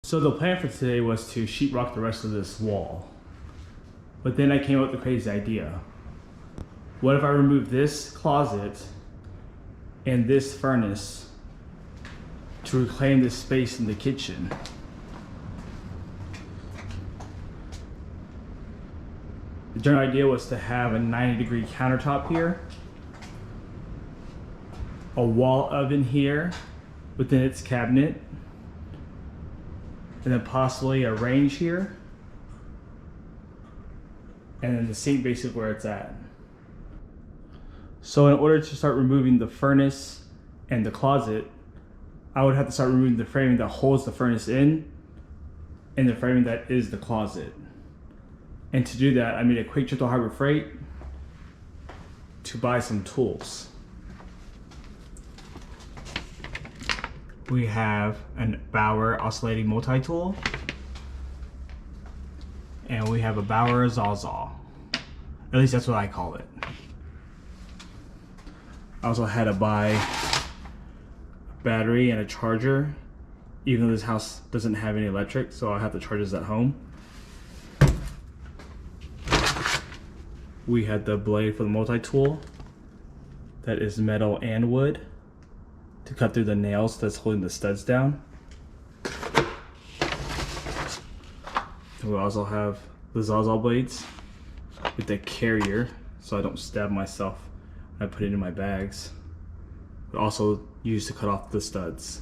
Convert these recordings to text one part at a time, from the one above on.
So the plan for today was to sheetrock the rest of this wall. But then I came up with the crazy idea. What if I remove this closet and this furnace to reclaim this space in the kitchen? The general idea was to have a 90-degree countertop here, a wall oven here within its cabinet, and then possibly a range here, and then the sink basically where it's at. So in order to start removing the furnace and the closet, I would have to start removing the framing that holds the furnace in and the framing that is the closet. And to do that, I made a quick trip to Harbor Freight to buy some tools. We have a Bauer Oscillating Tool, and we have a Bauer Sawzall. At least that's what I call it. I also had to buy a battery and a charger, even though this house doesn't have any electric, so I'll have to charge this at home. We had the blade for the multi-tool that is metal and wood to cut through the nails that's holding the studs down. And we also have the Sawzall blades with the carrier so I don't stab myself when I put it in my bags, but also used to cut off the studs.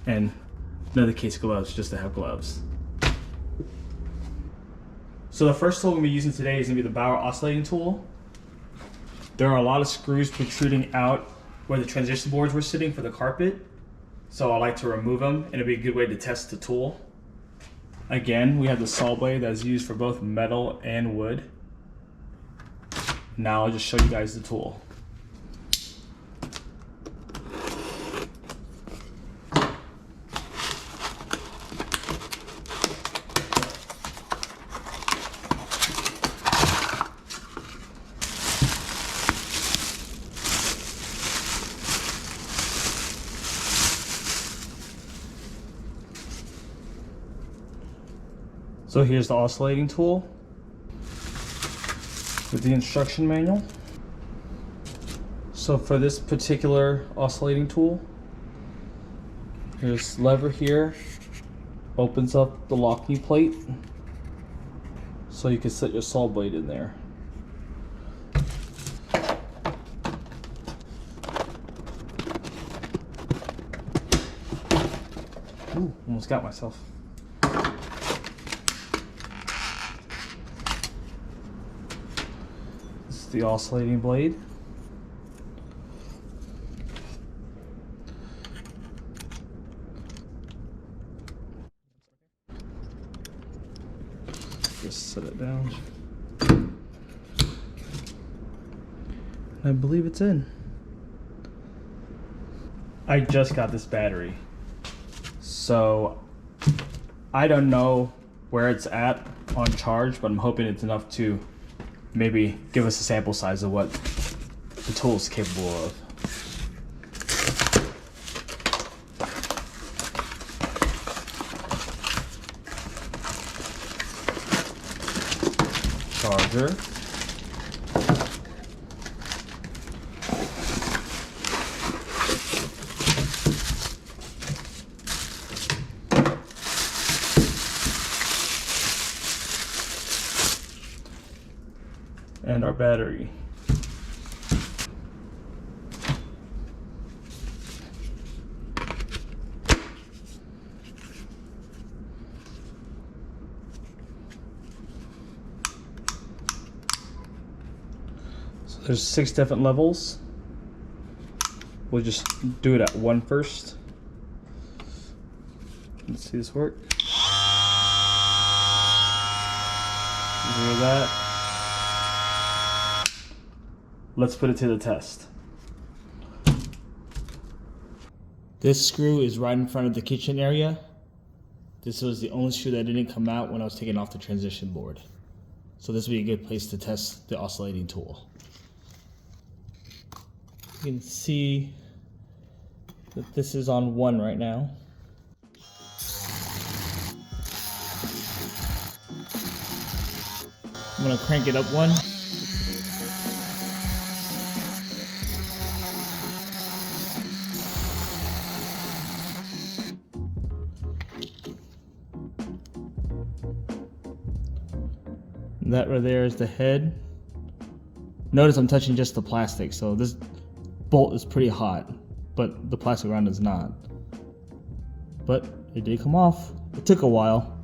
And another case of gloves just to have gloves. So the first tool we're going to be using today is going to be the Bauer Oscillating Tool. There are a lot of screws protruding out where the transition boards were sitting for the carpet, so I like to remove them, and it'll be a good way to test the tool. Again, we have the saw blade that is used for both metal and wood. Now I'll just show you guys the tool. So here's the oscillating tool with the instruction manual. So for this particular oscillating tool, here's lever here, opens up the locking plate so you can set your saw blade in there. Ooh, almost got myself. The oscillating blade. Just set it down. I believe it's in. I just got this battery, so I don't know where it's at on charge, but I'm hoping it's enough to maybe give us a sample size of what the tool is capable of. Charger. And our battery. So there's 6 different levels. We'll just do it at 1 first. Let's see this work. Hear that? Let's put it to the test. This screw is right in front of the kitchen area. This was the only screw that didn't come out when I was taking off the transition board. So this would be a good place to test the oscillating tool. You can see This is on 1 right now. I'm gonna crank it up 1. And that right there is the head. Notice I'm touching just the plastic, so this bolt is pretty hot, but the plastic around is not. But it did come off. It took a while,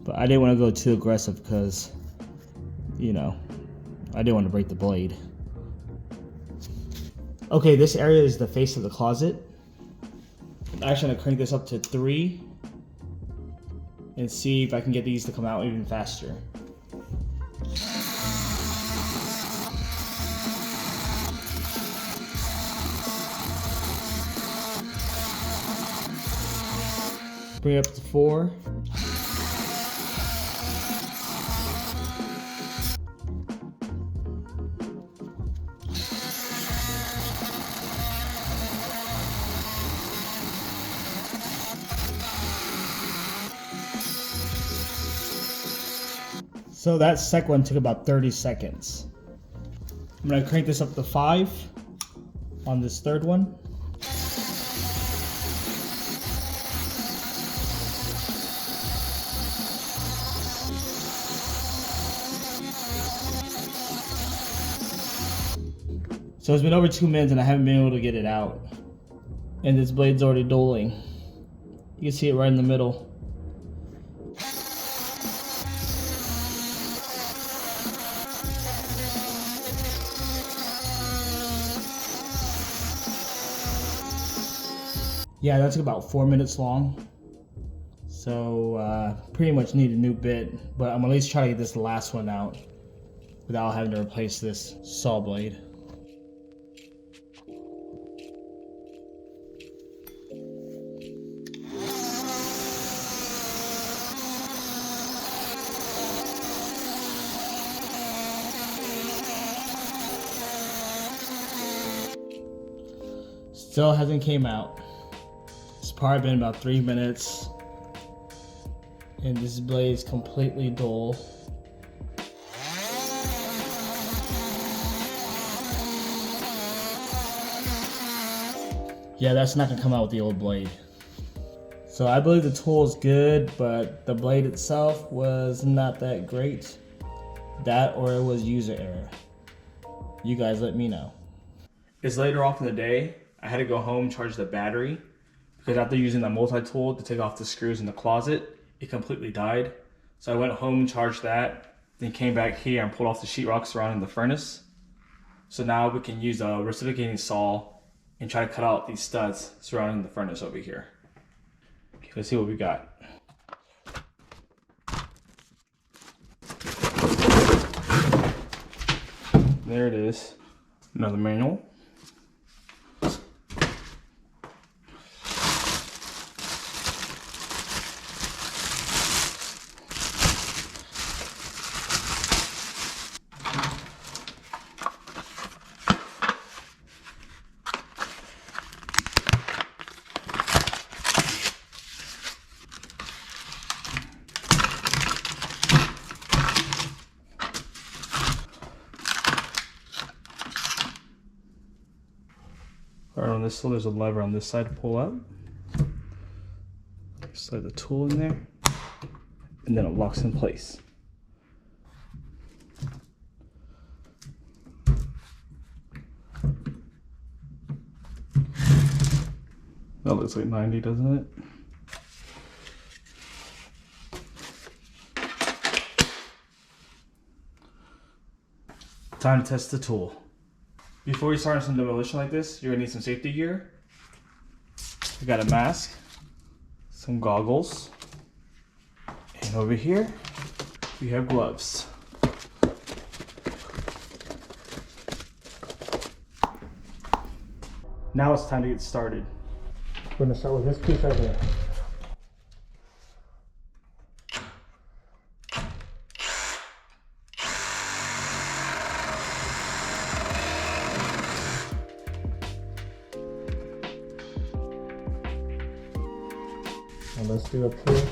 but I didn't want to go too aggressive because, you know, I didn't want to break the blade. Okay, this area is the face of the closet. I'm actually gonna crank this up to 3 and see if I can get these to come out even faster. Bring it up to 4. So that second one took about 30 seconds. I'm gonna crank this up to 5 on this third one. So it's been over 2 minutes and I haven't been able to get it out. And this blade's already doling. You can see it right in the middle. Yeah, that took about 4 minutes long. So pretty much need a new bit, but I'm gonna at least try to get this last one out without having to replace this saw blade. Still hasn't came out. It's probably been about 3 minutes. And this blade is completely dull. Yeah, that's not gonna come out with the old blade. So I believe the tool is good, but the blade itself was not that great. That or it was user error. You guys let me know. It's later off in the day. I had to go home, charge the battery, because after using the multi-tool to take off the screws in the closet, it completely died. So I went home, charged that, then came back here and pulled off the sheetrock surrounding the furnace. So now we can use a reciprocating saw and try to cut out these studs surrounding the furnace over here. Okay, let's see what we got. There it is. Another manual. Alright, on this one there's a lever on this side to pull up. Slide the tool in there, and then it locks in place. That looks like 90, doesn't it? Time to test the tool. Before you start some demolition like this, you're gonna need some safety gear. We got a mask, some goggles, and over here we have gloves. Now it's time to get started. We're gonna start with this piece right here. And let's do up here.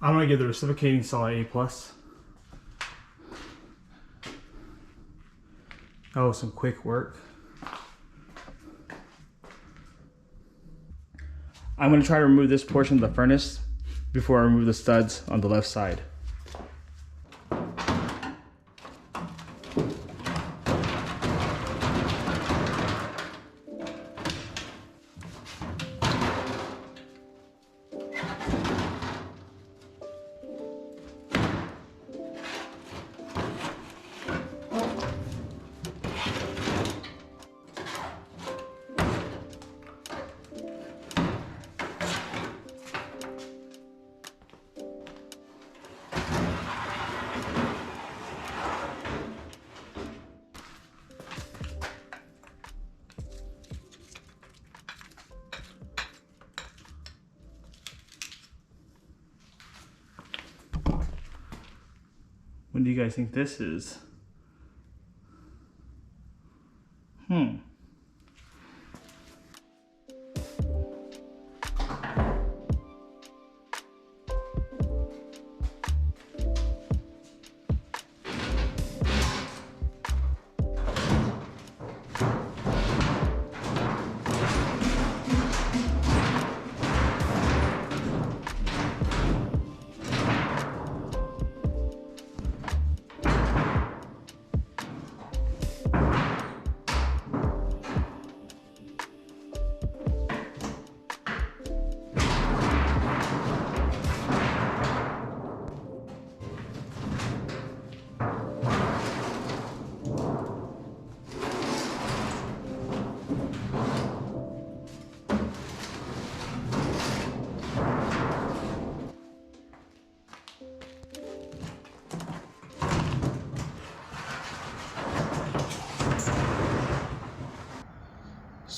I'm gonna give the reciprocating saw an A+. That was some quick work. I'm gonna try to remove this portion of the furnace before I remove the studs on the left side. What do you guys think this is?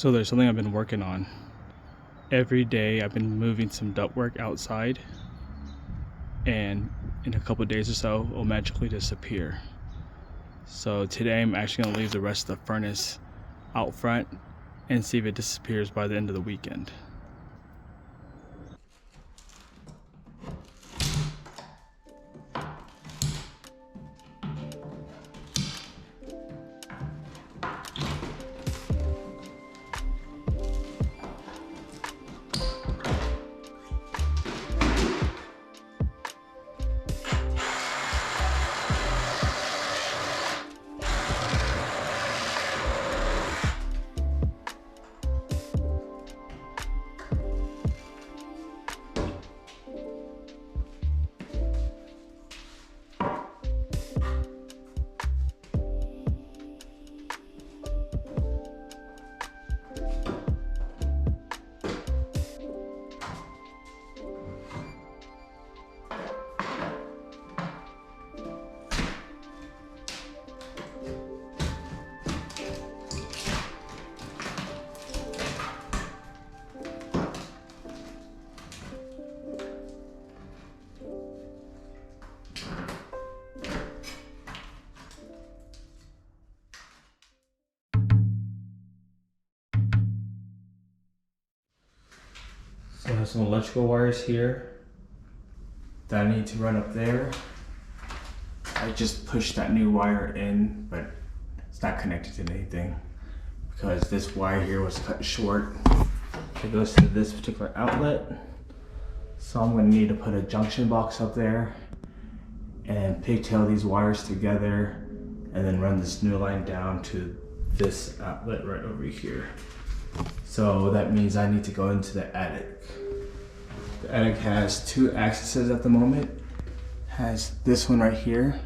So there's something I've been working on. Every day I've been moving some ductwork outside, and in a couple of days or so it'll magically disappear. So today I'm actually going to leave the rest of the furnace out front and see if it disappears by the end of the weekend. have some electrical wires here that I need to run up there. I just pushed that new wire in, but it's not connected to anything because this wire here was cut short. It goes to this particular outlet. So I'm going to need to put a junction box up there and pigtail these wires together and then run this new line down to this outlet right over here. So that means I need to go into the attic. The attic has two accesses at the moment. Has this one right here,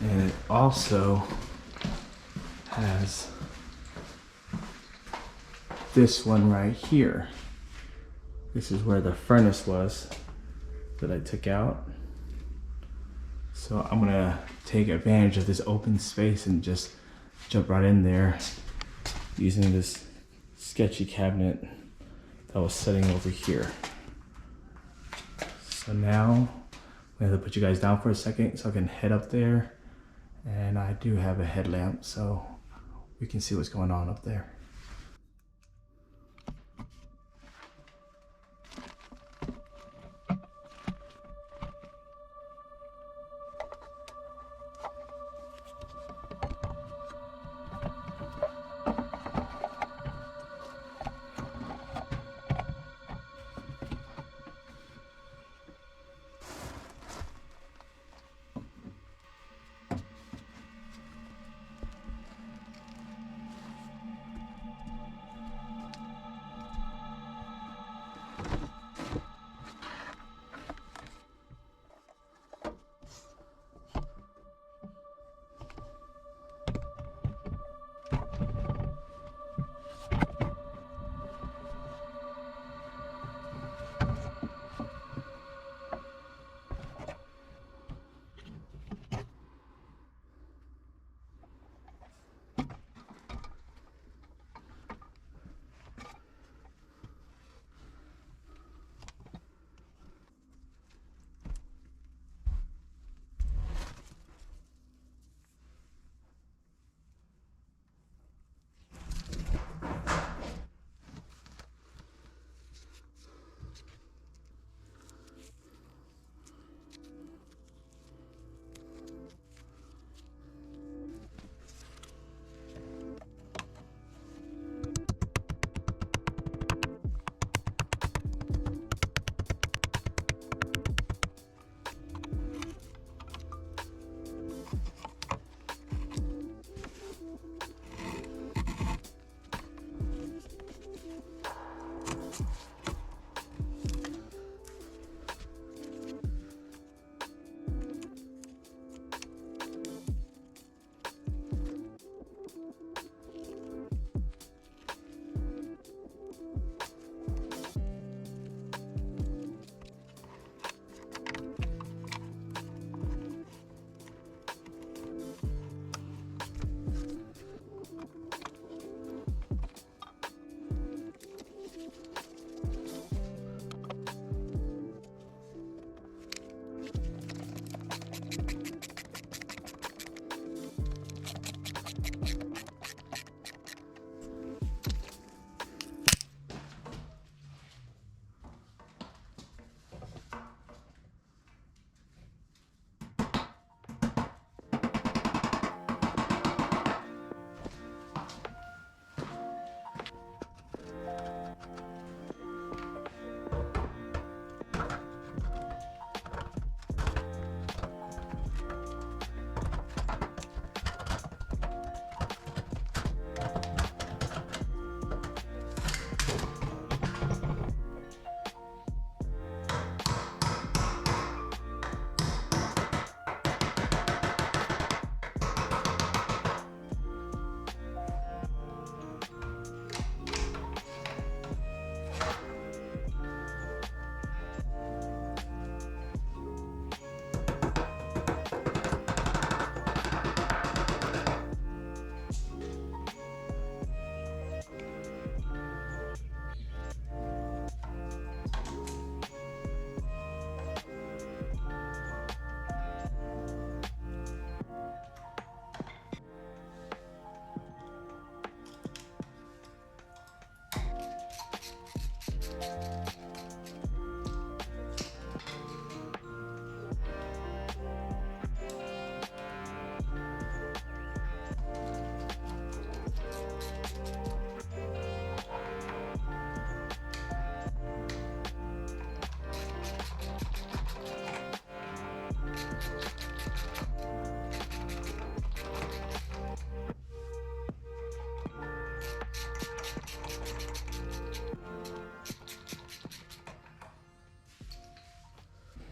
and it also has this one right here. This is where the furnace was that I took out. So I'm gonna take advantage of this open space and just jump right in there using this sketchy cabinet that was sitting over here. So now I'm gonna put you guys down for a second so I can head up there. And I do have a headlamp so we can see what's going on up there.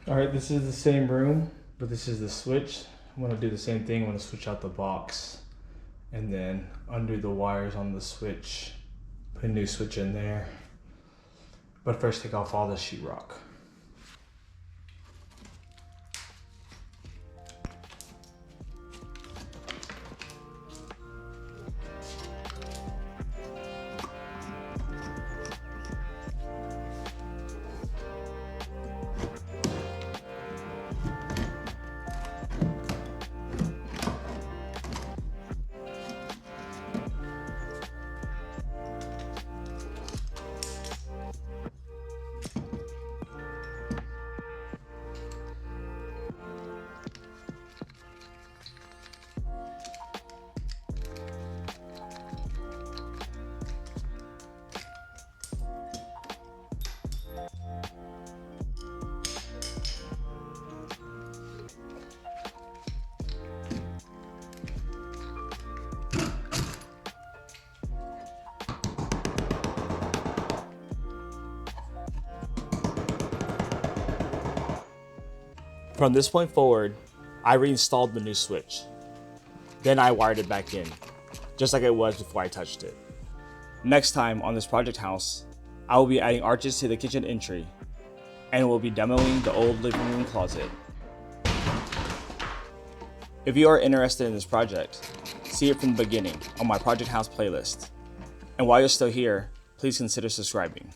All right, this is the same room, but this is the switch. I'm gonna do the same thing. I'm gonna switch out the box and then undo the wires on the switch, put a new switch in there. But first take off all the sheetrock. From this point forward, I reinstalled the new switch. Then I wired it back in, just like it was before I touched it. Next time on this project house, I will be adding arches to the kitchen entry, and we'll be demoing the old living room closet. If you are interested in this project, see it from the beginning on my project house playlist. And while you're still here, please consider subscribing.